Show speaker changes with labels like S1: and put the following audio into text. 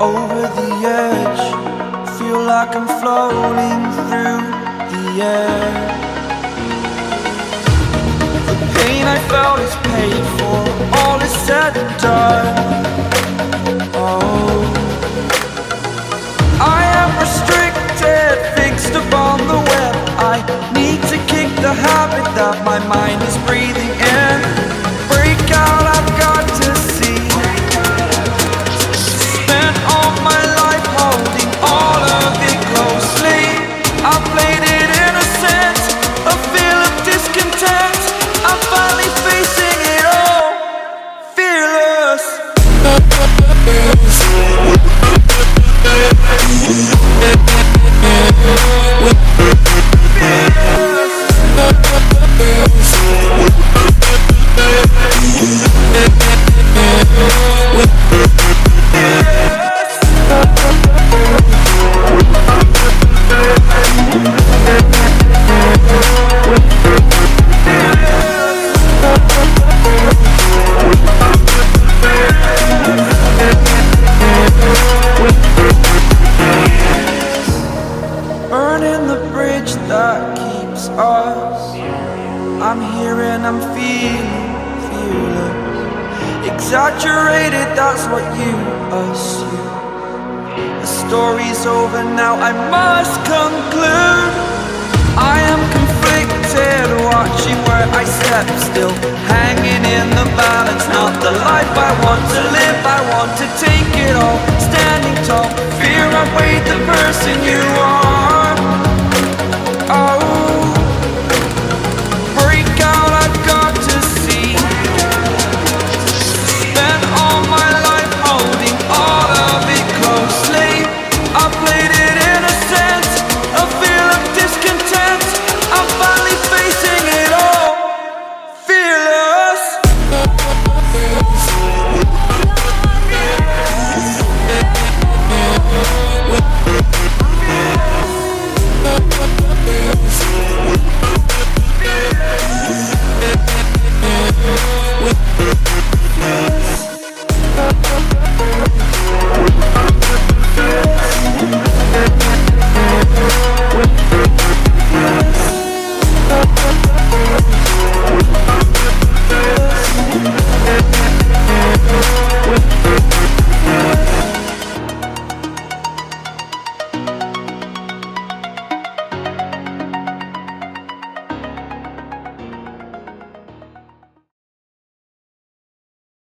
S1: Over the edge, feel like I'm floating through the air. The pain I felt is paid for, all is said and done. Oh, I am restricted, fixed upon the web. I need to kick the habit that my mind is breathing in. Break out, I've got to see. Spent all my life holding all of it closely. I played it innocent, a feel of discontent. I'm finally facing it all, fearless. Burning the bridge that keeps us. I'm here and I'm feeling fearless. Exaggerated, that's what you assume. The story's over now, I must conclude. I am conflicted, watching where I step still, hanging in the balance. Not the life I want to live, I want to take it all. Standing tall, fear I weighed the person you are.